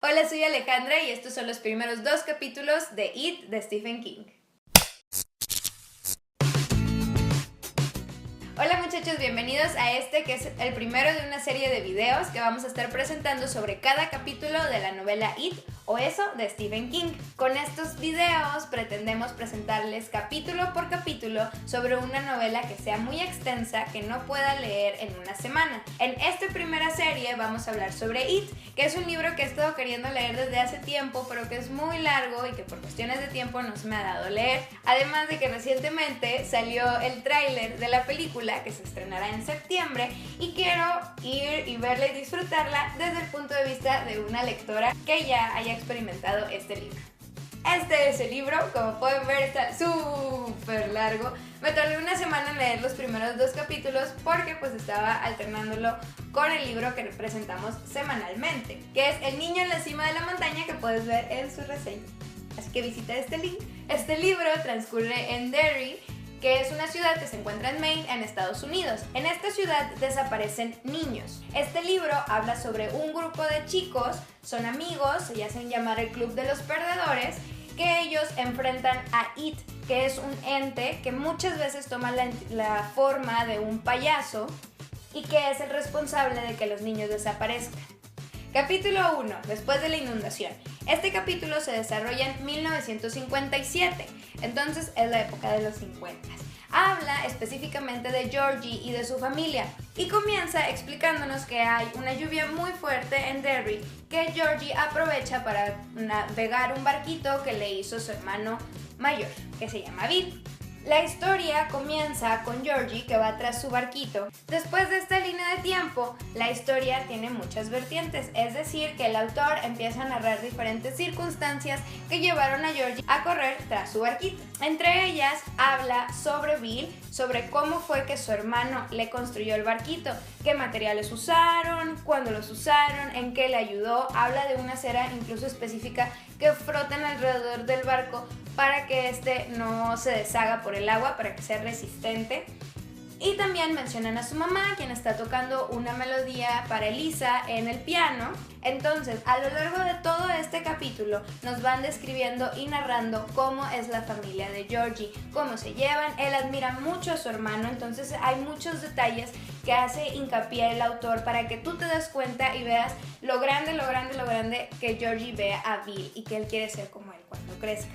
Hola, soy Alejandra y estos son los primeros 2 capítulos de It de Stephen King. Hola muchachos, bienvenidos a este que es el primero de una serie de videos que vamos a estar presentando sobre cada capítulo de la novela It o Eso de Stephen King. Con estos videos pretendemos presentarles capítulo por capítulo sobre una novela que sea muy extensa, que no pueda leer en una semana. En esta primera serie vamos a hablar sobre It, que es un libro que he estado queriendo leer desde hace tiempo, pero que es muy largo y que por cuestiones de tiempo no se me ha dado leer. Además de que recientemente salió el tráiler de la película que se estrenará en septiembre y quiero ir y verla y disfrutarla desde el punto de vista de una lectora que ya haya experimentado este libro. Este es el libro, como pueden ver está súper largo. Me tardé una semana en leer los primeros 2 capítulos porque pues estaba alternándolo con el libro que presentamos semanalmente, que es El niño en la cima de la montaña, que puedes ver en su reseña. Así que visita este link. Este libro transcurre en Derry, que es una ciudad que se encuentra en Maine, en Estados Unidos. En esta ciudad desaparecen niños. Este libro habla sobre un grupo de chicos, son amigos, se hacen llamar el Club de los Perdedores, que ellos enfrentan a It, que es un ente que muchas veces toma la forma de un payaso y que es el responsable de que los niños desaparezcan. Capítulo 1. Después de la inundación. Este capítulo se desarrolla en 1957, entonces es la época de los 50. Habla específicamente de Georgie y de su familia y comienza explicándonos que hay una lluvia muy fuerte en Derry que Georgie aprovecha para navegar un barquito que le hizo su hermano mayor, que se llama Bill. La historia comienza con Georgie que va tras su barquito. Después de esta línea de tiempo, la historia tiene muchas vertientes, es decir, que el autor empieza a narrar diferentes circunstancias que llevaron a Georgie a correr tras su barquito. Entre ellas, habla sobre Bill, sobre cómo fue que su hermano le construyó el barquito, qué materiales usaron, cuándo los usaron, en qué le ayudó. Habla de una cera incluso específica que frotan alrededor del barco para que este no se deshaga por el agua, para que sea resistente. Y también mencionan a su mamá, quien está tocando una melodía para Elisa en el piano. Entonces, a lo largo de todo este capítulo nos van describiendo y narrando cómo es la familia de Georgie, cómo se llevan. Él admira mucho a su hermano, entonces hay muchos detalles que hace hincapié el autor para que tú te des cuenta y veas lo grande que Georgie ve a Bill y que él quiere ser como él cuando crezca.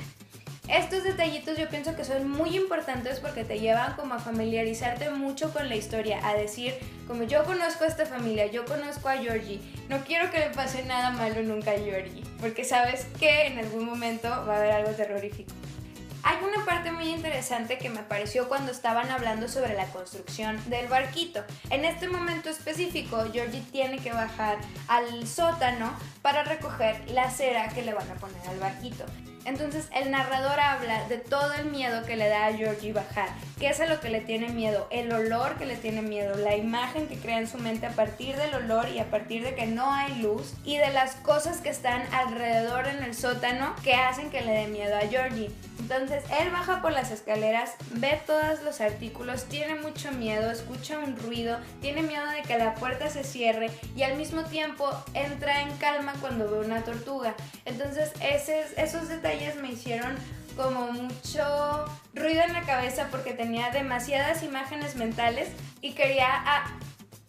Estos detallitos yo pienso que son muy importantes porque te llevan como a familiarizarte mucho con la historia, a decir, como yo conozco a esta familia, yo conozco a Georgie, no quiero que le pase nada malo nunca a Georgie, porque sabes que en algún momento va a haber algo terrorífico. Hay una parte muy interesante que me pareció cuando estaban hablando sobre la construcción del barquito. En este momento específico, Georgie tiene que bajar al sótano para recoger la cera que le van a poner al barquito. Entonces el narrador habla de todo el miedo que le da a Georgie bajar, qué es a lo que le tiene miedo, el olor que le tiene miedo, la imagen que crea en su mente a partir del olor y a partir de que no hay luz y de las cosas que están alrededor en el sótano que hacen que le dé miedo a Georgie. Entonces él baja por las escaleras, ve todos los artículos, tiene mucho miedo, escucha un ruido, tiene miedo de que la puerta se cierre y al mismo tiempo entra en calma cuando ve una tortuga. Entonces esos detalles me hicieron como mucho ruido en la cabeza porque tenía demasiadas imágenes mentales y quería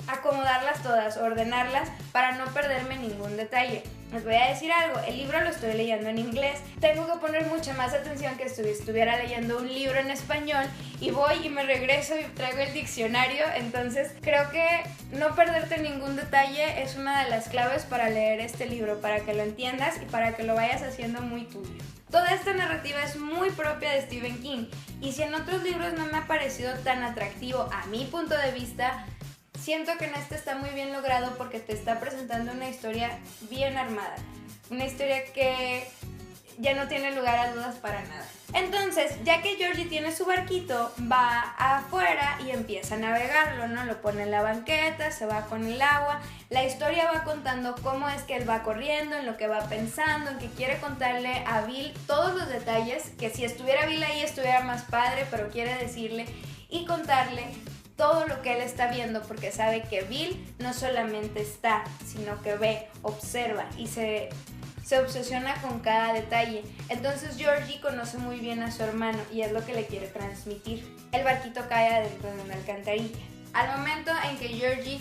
acomodarlas todas, ordenarlas para no perderme ningún detalle. Les voy a decir algo, el libro lo estoy leyendo en inglés, tengo que poner mucha más atención que si estuviera leyendo un libro en español y voy y me regreso y traigo el diccionario, entonces creo que no perderte ningún detalle es una de las claves para leer este libro, para que lo entiendas y para que lo vayas haciendo muy tuyo. Toda esta narrativa es muy propia de Stephen King y si en otros libros no me ha parecido tan atractivo a mi punto de vista, siento que en este está muy bien logrado porque te está presentando una historia bien armada. Una historia que ya no tiene lugar a dudas para nada. Entonces, ya que Georgie tiene su barquito, va afuera y empieza a navegarlo, ¿no? Lo pone en la banqueta, se va con el agua. La historia va contando cómo es que él va corriendo, en lo que va pensando, en que quiere contarle a Bill todos los detalles, que si estuviera Bill ahí estuviera más padre, pero quiere decirle y contarle todo lo que él está viendo porque sabe que Bill no solamente está, sino que ve, observa y se se obsesiona con cada detalle. Entonces Georgie conoce muy bien a su hermano y es lo que le quiere transmitir. El barquito cae adentro de una alcantarilla. Al momento en que Georgie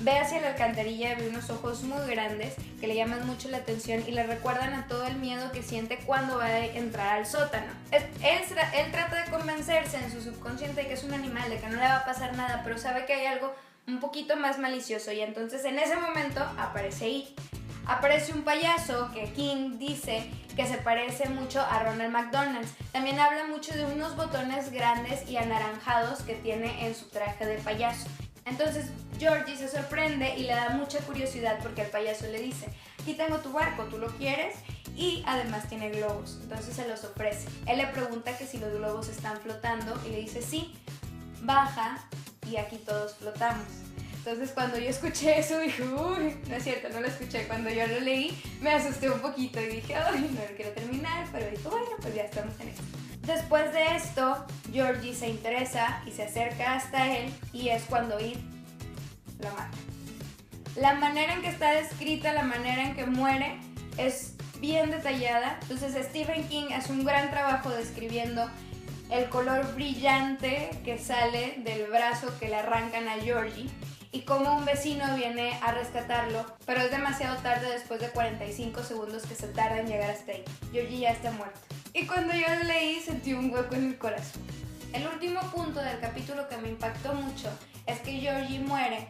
ve hacia la alcantarilla, ve unos ojos muy grandes que le llaman mucho la atención y le recuerdan a todo el miedo que siente cuando va a entrar al sótano. Él trata de convencerse en su subconsciente de que es un animal, de que no le va a pasar nada, pero sabe que hay algo un poquito más malicioso y entonces en ese momento aparece It. Aparece un payaso que King dice que se parece mucho a Ronald McDonald. También habla mucho de unos botones grandes y anaranjados que tiene en su traje de payaso. Entonces Georgie se sorprende y le da mucha curiosidad porque el payaso le dice: aquí tengo tu barco, ¿tú lo quieres? Y además tiene globos, entonces se los ofrece. Él le pregunta que si los globos están flotando y le dice sí, baja y aquí todos flotamos. Entonces cuando yo escuché eso dije, uy, no es cierto, no lo escuché. Cuando yo lo leí me asusté un poquito y dije, ay, no lo quiero terminar, pero dije, bueno, pues ya estamos en esto. Después de esto, Georgie se interesa y se acerca hasta él y es cuando It lo mata. La manera en que está descrita, la manera en que muere es bien detallada. Entonces Stephen King hace un gran trabajo describiendo el color brillante que sale del brazo que le arrancan a Georgie y cómo un vecino viene a rescatarlo, pero es demasiado tarde después de 45 segundos que se tarda en llegar hasta ahí. Georgie ya está muerto. Y cuando yo lo leí sentí un hueco en el corazón. El último punto del capítulo que me impactó mucho es que Georgie muere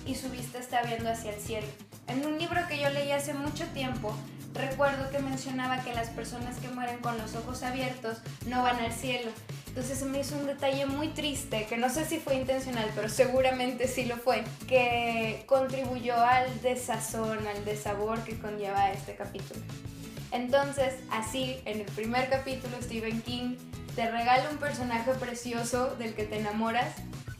y su vista está viendo hacia el cielo. En un libro que yo leí hace mucho tiempo, recuerdo que mencionaba que las personas que mueren con los ojos abiertos no van al cielo. Entonces se me hizo un detalle muy triste, que no sé si fue intencional, pero seguramente sí lo fue, que contribuyó al desazón, al desabor que conlleva este capítulo. Entonces, así, en el primer capítulo, Stephen King te regala un personaje precioso del que te enamoras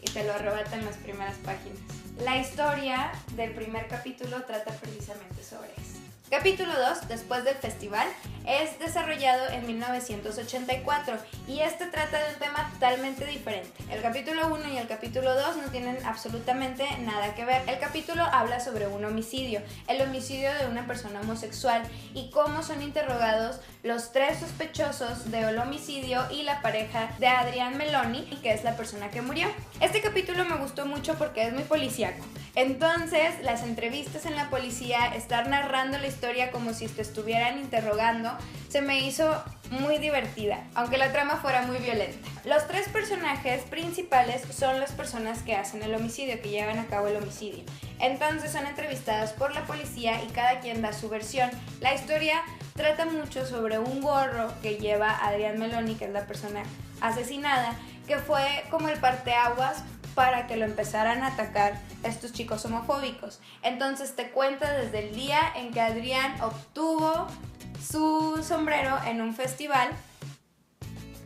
y te lo arrebata en las primeras páginas. La historia del primer capítulo trata precisamente sobre eso. Capítulo 2, después del festival, es desarrollado en 1984 y este trata de un tema totalmente diferente. El capítulo 1 y el capítulo 2 no tienen absolutamente nada que ver. El capítulo habla sobre un homicidio, el homicidio de una persona homosexual y cómo son interrogados los 3 sospechosos del homicidio y la pareja de Adrian Meloni, que es la persona que murió. Este capítulo me gustó mucho porque es muy policíaco. Entonces, las entrevistas en la policía, estar narrando la historia como si te estuvieran interrogando, se me hizo muy divertida, aunque la trama fuera muy violenta. Los 3 personajes principales son las personas que hacen el homicidio, que llevan a cabo el homicidio. Entonces son entrevistadas por la policía y cada quien da su versión. La historia trata mucho sobre un gorro que lleva Adrian Meloni, que es la persona asesinada, que fue como el parteaguas para que lo empezaran a atacar estos chicos homofóbicos. Entonces te cuenta desde el día en que Adrián obtuvo su sombrero en un festival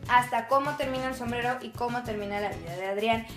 hasta cómo termina el sombrero y cómo termina la vida de Adrián.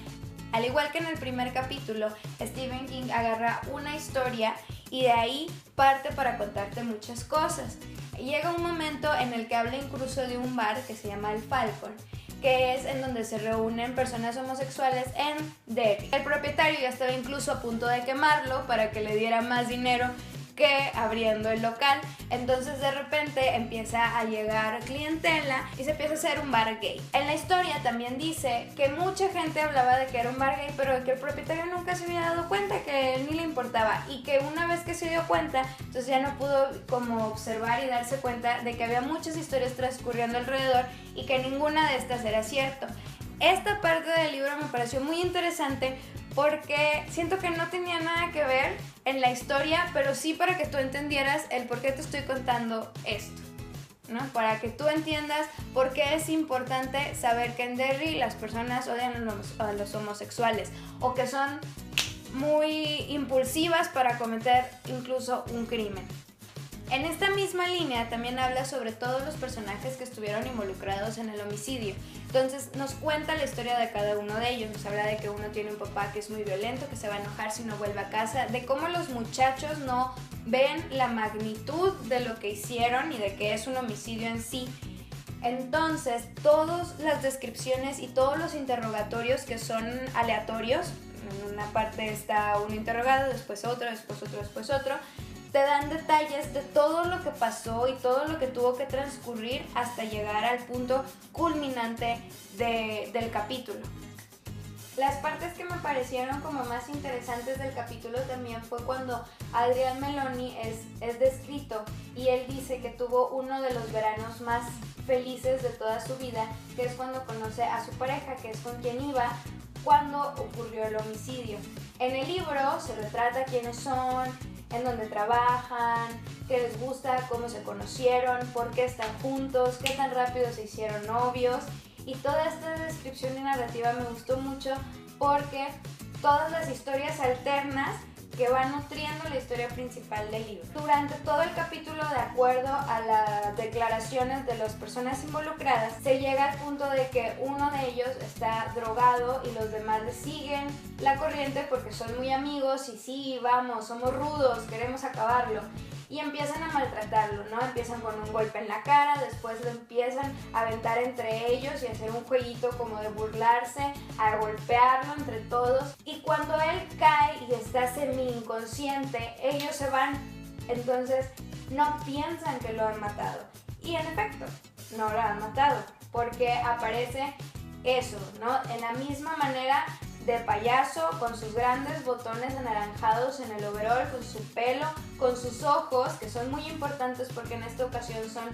Al igual que en el primer capítulo, Stephen King agarra una historia y de ahí parte para contarte muchas cosas. Llega un momento en el que habla incluso de un bar que se llama El Falcon, que es en donde se reúnen personas homosexuales en Derry. El propietario ya estaba incluso a punto de quemarlo para que le diera más dinero que abriendo el local. Entonces de repente empieza a llegar clientela y se empieza a hacer un bar gay. En la historia también dice que mucha gente hablaba de que era un bar gay, pero que el propietario nunca se había dado cuenta, que él ni le importaba, y que una vez que se dio cuenta, entonces ya no pudo como observar y darse cuenta de que había muchas historias transcurriendo alrededor y que ninguna de estas era cierto. Esta parte del libro me pareció muy interesante porque siento que no tenía nada que ver en la historia, pero sí para que tú entendieras el por qué te estoy contando esto, ¿no? Para que tú entiendas por qué es importante saber que en Derry las personas odian a los homosexuales o que son muy impulsivas para cometer incluso un crimen. En esta misma línea también habla sobre todos los personajes que estuvieron involucrados en el homicidio. Entonces nos cuenta la historia de cada uno de ellos. Nos habla de que uno tiene un papá que es muy violento, que se va a enojar si no vuelve a casa, de cómo los muchachos no ven la magnitud de lo que hicieron y de que es un homicidio en sí. Entonces todas las descripciones y todos los interrogatorios que son aleatorios, en una parte está un interrogado, después otro, después otro, después otro, te dan detalles de todo lo que pasó y todo lo que tuvo que transcurrir hasta llegar al punto culminante del capítulo. Las partes que me parecieron como más interesantes del capítulo también fue cuando Adrian Meloni es descrito y él dice que tuvo uno de los veranos más felices de toda su vida, que es cuando conoce a su pareja, que es con quien iba cuando ocurrió el homicidio. En el libro se retrata quiénes son, en dónde trabajan, qué les gusta, cómo se conocieron, por qué están juntos, qué tan rápido se hicieron novios. Y toda esta descripción y narrativa me gustó mucho porque todas las historias alternas que van nutriendo la historia principal del libro. Durante todo el capítulo, de acuerdo a las declaraciones de las personas involucradas, se llega al punto de que uno de ellos está drogado y los demás le siguen la corriente porque son muy amigos y sí, vamos, somos rudos, queremos acabarlo. Y empiezan a maltratarlo, ¿no? Empiezan con un golpe en la cara, después lo empiezan a aventar entre ellos y a hacer un jueguito como de burlarse, a golpearlo entre todos. Y cuando él cae y está semi-inconsciente, ellos se van, entonces no piensan que lo han matado. Y en efecto, no lo han matado, porque aparece eso, ¿no? En la misma manera de payaso, con sus grandes botones anaranjados en el overol, con su pelo, con sus ojos, que son muy importantes porque en esta ocasión son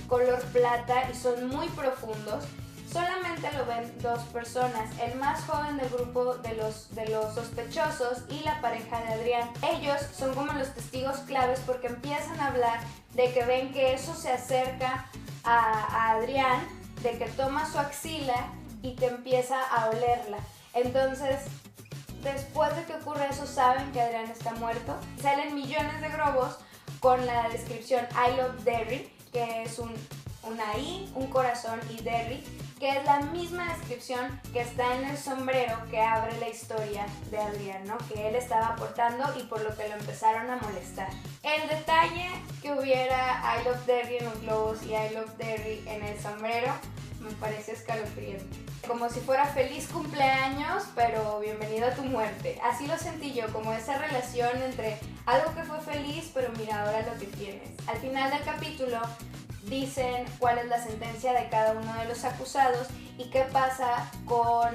color plata y son muy profundos. Solamente lo ven dos personas, el más joven del grupo de los sospechosos y la pareja de Adrián. Ellos son como los testigos claves porque empiezan a hablar de que ven que eso se acerca a Adrián, de que toma su axila y que empieza a olerla. Entonces, después de que ocurre eso, saben que Adrián está muerto. Salen millones de globos con la descripción I love Derry, que es una I, un corazón y Derry, que es la misma descripción que está en el sombrero que abre la historia de Adrián, ¿no? Que él estaba aportando y por lo que lo empezaron a molestar. El detalle que hubiera I love Derry en los globos y I love Derry en el sombrero me parece escalofriante. Como si fuera feliz cumpleaños, pero bienvenido a tu muerte. Así lo sentí yo, como esa relación entre algo que fue feliz, pero mira ahora lo que tienes. Al final del capítulo dicen cuál es la sentencia de cada uno de los acusados y qué pasa con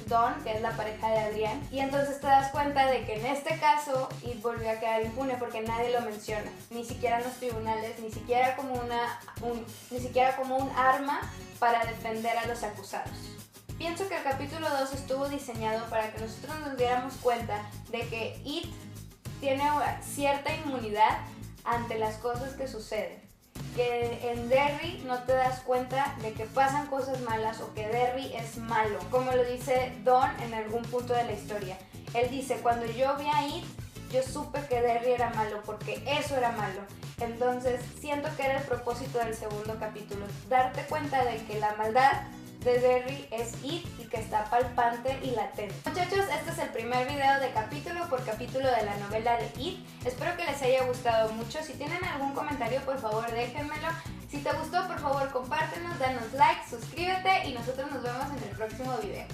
Don, que es la pareja de Adrián. Y entonces te das cuenta de que en este caso Id volvió a quedar impune porque nadie lo menciona, ni siquiera en los tribunales, ni siquiera como un arma para defender a los acusados. Pienso que el capítulo 2 estuvo diseñado para que nosotros nos diéramos cuenta de que It tiene cierta inmunidad ante las cosas que suceden. Que en Derry no te das cuenta de que pasan cosas malas o que Derry es malo, como lo dice Don en algún punto de la historia. Él dice, cuando yo vi a It, yo supe que Derry era malo porque eso era malo. Entonces siento que era el propósito del segundo capítulo, darte cuenta de que la maldad de Derry es It y que está palpante y latente. Muchachos, este es el primer video de capítulo por capítulo de la novela de It. Espero que les haya gustado mucho. Si tienen algún comentario, por favor déjenmelo. Si te gustó, por favor compártenos, danos like, suscríbete y nosotros nos vemos en el próximo video.